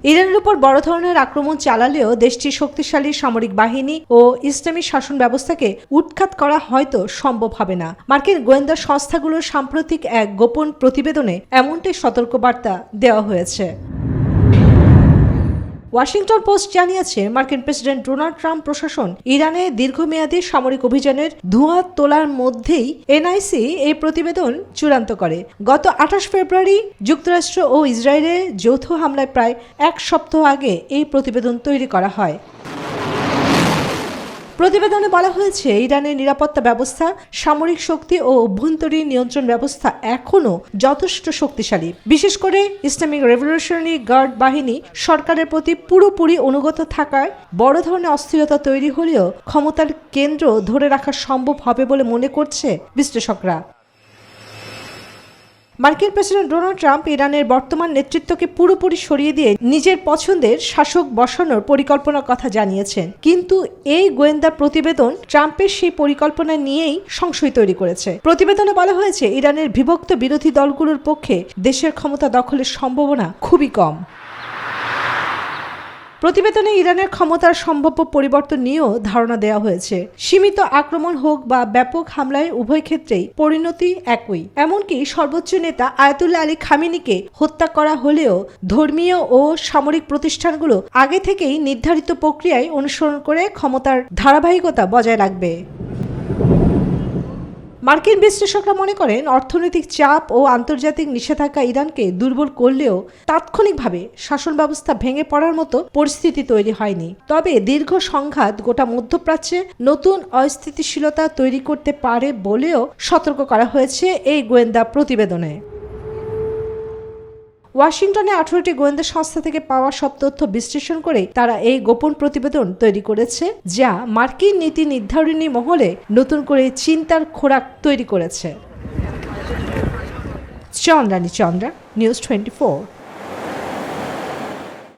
ইরানের উপর বড় ধরনের আক্রমণ চালালেও দেশটির শক্তিশালী সামরিক বাহিনী ও ইসলামী শাসন ব্যবস্থাকে উৎখাত করা হয়তো সম্ভব হবে না। মার্কিন গোয়েন্দা সংস্থাগুলোর সাম্প্রতিক এক গোপন প্রতিবেদনে এমনটাই সতর্কবার্তা দেওয়া হয়েছে। ওয়াশিংটন পোস্ট জানিয়েছে, মার্কিন প্রেসিডেন্ট ডোনাল্ড ট্রাম্প প্রশাসন ইরানে দীর্ঘমেয়াদী সামরিক অভিযানের ধোঁয়া তোলার মধ্যেই এনআইসি এই প্রতিবেদন চূড়ান্ত করে। গত 28 ফেব্রুয়ারি যুক্তরাষ্ট্র ও ইসরায়েলের যৌথ হামলায় প্রায় এক সপ্তাহ আগে এই প্রতিবেদন তৈরি করা হয়। প্রতিবেদনে বলা হয়েছে, ইরানের নিরাপত্তা ব্যবস্থা, সামরিক শক্তি ও অভ্যন্তরীণ নিয়ন্ত্রণ ব্যবস্থা এখনও যথেষ্ট শক্তিশালী। বিশেষ করে ইসলামিক রেভলিউশনারি গার্ড বাহিনী সরকারের প্রতি পুরোপুরি অনুগত থাকায় বড় ধরনের অস্থিরতা তৈরি হলেও ক্ষমতার কেন্দ্র ধরে রাখা সম্ভব হবে বলে মনে করছে বিশ্লেষকরা। মার্কিন প্রেসিডেন্ট ডোনাল্ড ট্রাম্প ইরানের বর্তমান নেতৃত্বকে পুরোপুরি সরিয়ে দিয়ে নিজের পছন্দের শাসক বসানোর পরিকল্পনার কথা জানিয়েছেন, কিন্তু এই গোয়েন্দা প্রতিবেদন ট্রাম্পের সেই পরিকল্পনা নিয়েই সংশয় তৈরি করেছে। প্রতিবেদনে বলা হয়েছে, ইরানের বিভক্ত বিরোধী দলগুলোর পক্ষে দেশের ক্ষমতা দখলের সম্ভাবনা খুবই কম। প্রতিবেদনে ইরানের ক্ষমতার সম্ভাব্য পরিবর্তন নিয়েও ধারণা দেওয়া হয়েছে। সীমিত আক্রমণ হোক বা ব্যাপক হামলায় উভয় ক্ষেত্রেই পরিণতি একই। এমনকি সর্বোচ্চ নেতা আয়াতুল্লাহ আলী খামেনিকে হত্যা করা হলেও ধর্মীয় ও সামরিক প্রতিষ্ঠানগুলো আগে থেকেই নির্ধারিত প্রক্রিয়ায় অনুসরণ করে ক্ষমতার ধারাবাহিকতা বজায় রাখবে। মার্কিন বিশ্লেষকরা মনে করেন, অর্থনৈতিক চাপ ও আন্তর্জাতিক নিষেধাজ্ঞা ইরানকে দুর্বল করলেও তাৎক্ষণিকভাবে শাসন ব্যবস্থা ভেঙে পড়ার মতো পরিস্থিতি তৈরি হয়নি। তবে দীর্ঘ সংঘাত গোটা মধ্যপ্রাচ্যে নতুন অস্থিতিশীলতা তৈরি করতে পারে বলেও সতর্ক করা হয়েছে এই গোয়েন্দা প্রতিবেদনে। ওয়াশিংটনে 18টি গোয়েন্দা সংস্থা থেকে পাওয়া সব তথ্য বিশ্লেষণ করে তারা এই গোপন প্রতিবেদন তৈরি করেছে, যা মার্কিন নীতি নির্ধারণী মহলে নতুন করে চিন্তার খোরাক তৈরি করেছে। চন্দ্রানী চন্দ্রা, নিউজ 24।